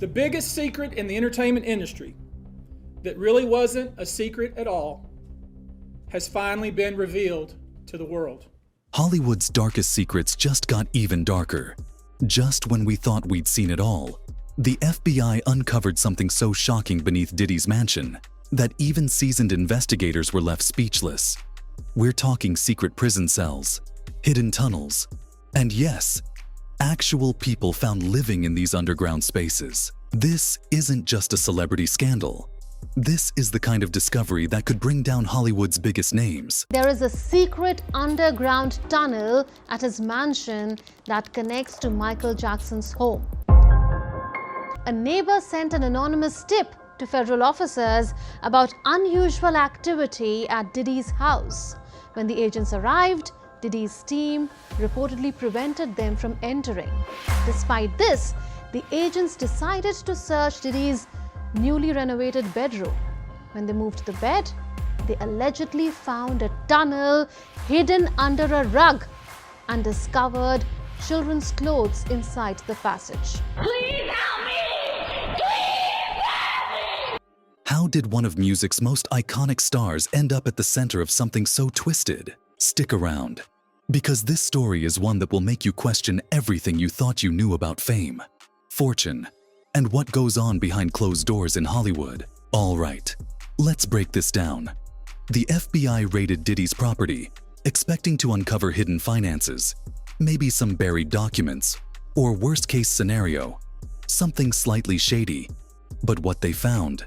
The biggest secret in the entertainment industry that really wasn't a secret at all has finally been revealed to the world. Hollywood's darkest secrets just got even darker. Just when we thought we'd seen it all, the FBI uncovered something so shocking beneath Diddy's mansion that even seasoned investigators were left speechless. We're talking secret prison cells, hidden tunnels, and yes, actual people found living in these underground spaces. This isn't just a celebrity scandal. This is the kind of discovery that could bring down Hollywood's biggest names. There is a secret underground tunnel at his mansion that connects to Michael Jackson's home. A neighbor sent an anonymous tip to federal officers about unusual activity at Diddy's house. When the agents arrived, Diddy's team reportedly prevented them from entering. Despite this, the agents decided to search Diddy's newly renovated bedroom. When they moved the bed, they allegedly found a tunnel hidden under a rug and discovered children's clothes inside the passage. Please help me! Please help me! How did one of music's most iconic stars end up at the center of something so twisted? Stick around, because this story is one that will make you question everything you thought you knew about fame, fortune, and what goes on behind closed doors in Hollywood. All right, let's break this down. The FBI raided Diddy's property, expecting to uncover hidden finances, maybe some buried documents, or worst-case scenario, something slightly shady. But what they found?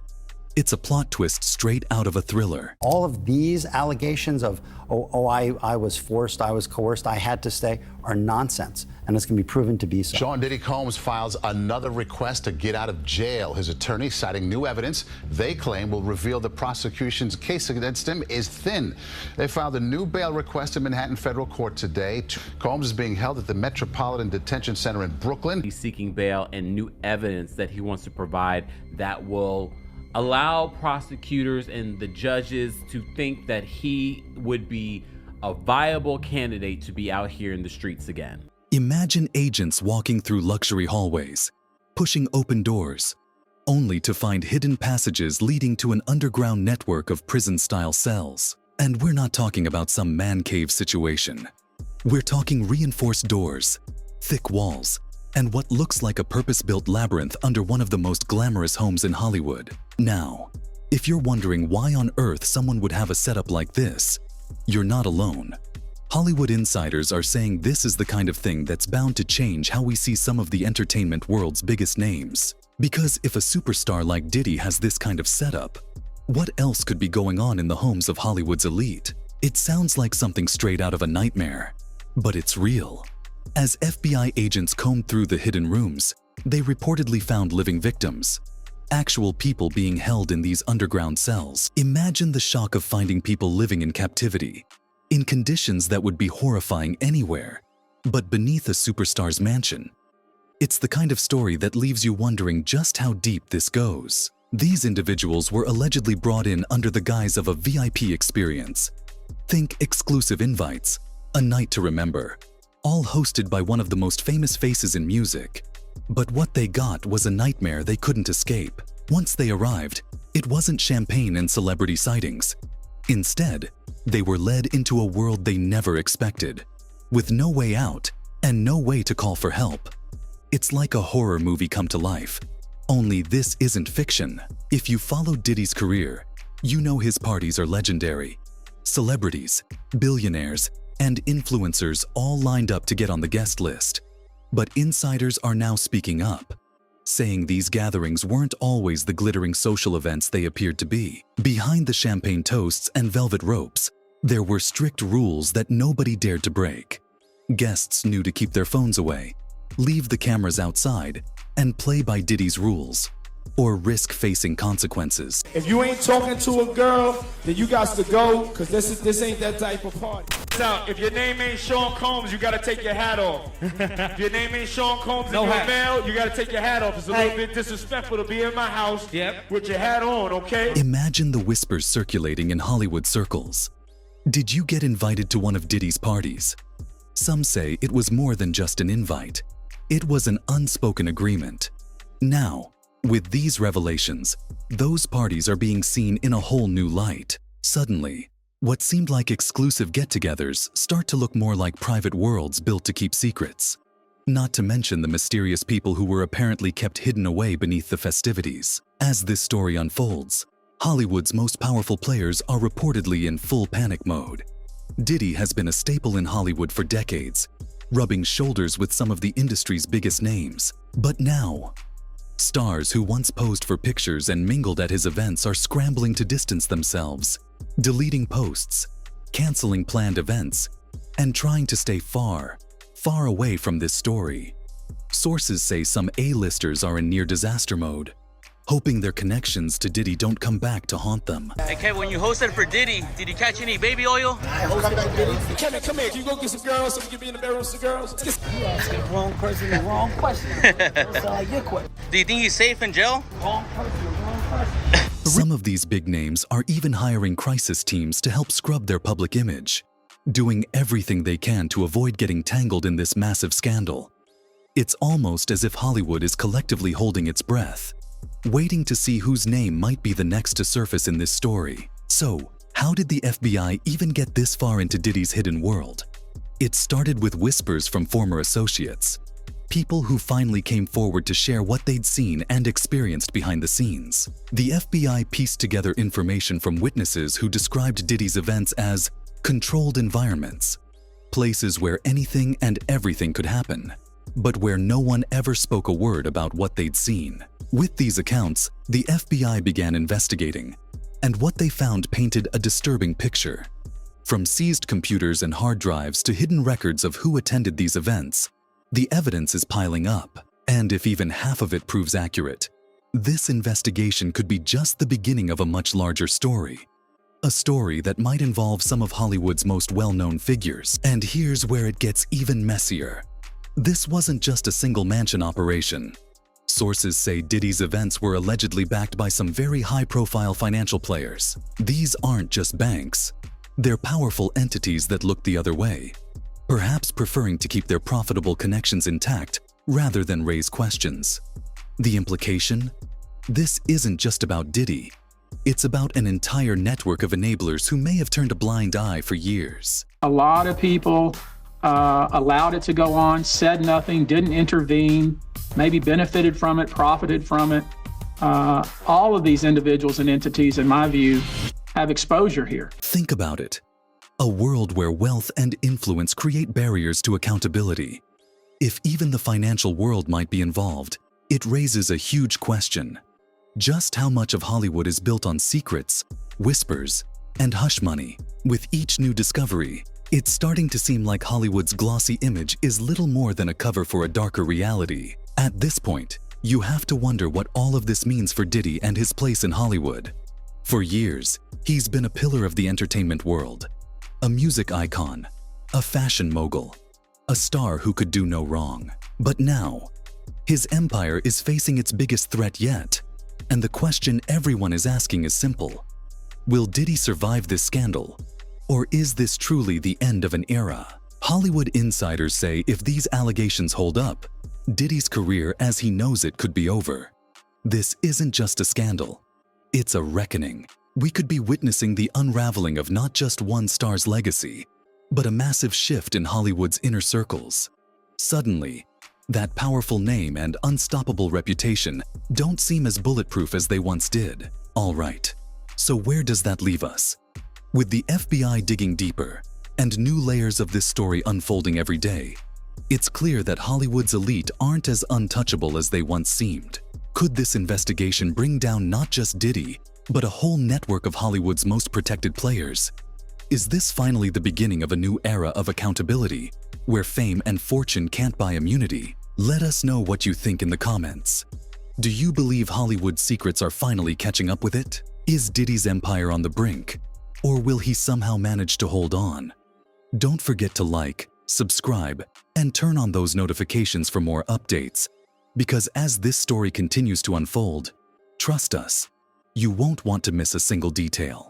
It's a plot twist straight out of a thriller. All of these allegations of, I was forced, I was coerced, I had to stay, are nonsense, and it's going to be proven to be so. Sean Diddy Combs files another request to get out of jail. His attorney citing new evidence they claim will reveal the prosecution's case against him is thin. They filed a new bail request in Manhattan federal court today. Combs is being held at the Metropolitan Detention Center in Brooklyn. He's seeking bail and new evidence that he wants to provide that will allow prosecutors and the judges to think that he would be a viable candidate to be out here in the streets again. Imagine agents walking through luxury hallways, pushing open doors, only to find hidden passages leading to an underground network of prison-style cells. And we're not talking about some man cave situation. We're talking reinforced doors, thick walls, and what looks like a purpose-built labyrinth under one of the most glamorous homes in Hollywood. Now, if you're wondering why on earth someone would have a setup like this, you're not alone. Hollywood insiders are saying this is the kind of thing that's bound to change how we see some of the entertainment world's biggest names. Because if a superstar like Diddy has this kind of setup, what else could be going on in the homes of Hollywood's elite? It sounds like something straight out of a nightmare, but it's real. As FBI agents combed through the hidden rooms, they reportedly found living victims, actual people being held in these underground cells. Imagine the shock of finding people living in captivity, in conditions that would be horrifying anywhere, but beneath a superstar's mansion. It's the kind of story that leaves you wondering just how deep this goes. These individuals were allegedly brought in under the guise of a VIP experience. Think exclusive invites, a night to remember, all hosted by one of the most famous faces in music. But what they got was a nightmare they couldn't escape. Once they arrived, it wasn't champagne and celebrity sightings. Instead, they were led into a world they never expected, with no way out and no way to call for help. It's like a horror movie come to life, only this isn't fiction. If you follow Diddy's career, you know his parties are legendary. Celebrities, billionaires, and influencers all lined up to get on the guest list. But insiders are now speaking up, saying these gatherings weren't always the glittering social events they appeared to be. Behind the champagne toasts and velvet ropes, there were strict rules that nobody dared to break. Guests knew to keep their phones away, leave the cameras outside, and play by Diddy's rules, or risk facing consequences. If you ain't talking to a girl, then you got to go, because this ain't that type of party. So, if your name ain't Sean Combs, you gotta take your hat off. If your name ain't Sean Combs and you're male, you gotta take your hat off. It's a little bit disrespectful to be in my house with your hat on, okay? Imagine the whispers circulating in Hollywood circles. Did you get invited to one of Diddy's parties? Some say it was more than just an invite. It was an unspoken agreement. Now, With these revelations, those parties are being seen in a whole new light. Suddenly, what seemed like exclusive get-togethers start to look more like private worlds built to keep secrets. Not to mention the mysterious people who were apparently kept hidden away beneath the festivities. As this story unfolds, Hollywood's most powerful players are reportedly in full panic mode. Diddy has been a staple in Hollywood for decades, rubbing shoulders with some of the industry's biggest names. But now, stars who once posed for pictures and mingled at his events are scrambling to distance themselves, deleting posts, canceling planned events, and trying to stay far away from this story. Sources say some A-listers are in near disaster mode, hoping their connections to Diddy don't come back to haunt them. Hey, Kev, when you hosted for Diddy, did you catch any baby oil? I hosted for Diddy. Kevin, come here. Can you go get some girls so we can be in the bedroom with some girls? You asking the wrong person the wrong question. Don't sound like your question. Do you think he's safe in jail? Wrong person, wrong question. Some of these big names are even hiring crisis teams to help scrub their public image, doing everything they can to avoid getting tangled in this massive scandal. It's almost as if Hollywood is collectively holding its breath, waiting to see whose name might be the next to surface in this story. So, how did the FBI even get this far into Diddy's hidden world? It started with whispers from former associates, people who finally came forward to share what they'd seen and experienced behind the scenes. The FBI pieced together information from witnesses who described Diddy's events as controlled environments, places where anything and everything could happen, but where no one ever spoke a word about what they'd seen. With these accounts, the FBI began investigating, and what they found painted a disturbing picture. From seized computers and hard drives to hidden records of who attended these events, the evidence is piling up, and if even half of it proves accurate, this investigation could be just the beginning of a much larger story. A story that might involve some of Hollywood's most well-known figures. And here's where it gets even messier. This wasn't just a single mansion operation. Sources say Diddy's events were allegedly backed by some very high-profile financial players. These aren't just banks. They're powerful entities that look the other way, perhaps preferring to keep their profitable connections intact rather than raise questions. The implication? This isn't just about Diddy. It's about an entire network of enablers who may have turned a blind eye for years. A lot of people allowed it to go on, said nothing, didn't intervene, maybe benefited from it, profited from it. All of these individuals and entities, in my view, have exposure here. Think about it. A world where wealth and influence create barriers to accountability. If even the financial world might be involved, it raises a huge question. Just how much of Hollywood is built on secrets, whispers, and hush money? With each new discovery, it's starting to seem like Hollywood's glossy image is little more than a cover for a darker reality. At this point, you have to wonder what all of this means for Diddy and his place in Hollywood. For years, he's been a pillar of the entertainment world, a music icon, a fashion mogul, a star who could do no wrong. But now, his empire is facing its biggest threat yet. And the question everyone is asking is simple. Will Diddy survive this scandal? Or is this truly the end of an era? Hollywood insiders say if these allegations hold up, Diddy's career as he knows it could be over. This isn't just a scandal. It's a reckoning. We could be witnessing the unraveling of not just one star's legacy, but a massive shift in Hollywood's inner circles. Suddenly, that powerful name and unstoppable reputation don't seem as bulletproof as they once did. All right, so where does that leave us? With the FBI digging deeper and new layers of this story unfolding every day, it's clear that Hollywood's elite aren't as untouchable as they once seemed. Could this investigation bring down not just Diddy, but a whole network of Hollywood's most protected players? Is this finally the beginning of a new era of accountability, where fame and fortune can't buy immunity? Let us know what you think in the comments. Do you believe Hollywood's secrets are finally catching up with it? Is Diddy's empire on the brink? Or will he somehow manage to hold on? Don't forget to like, subscribe, and turn on those notifications for more updates. Because as this story continues to unfold, trust us, you won't want to miss a single detail.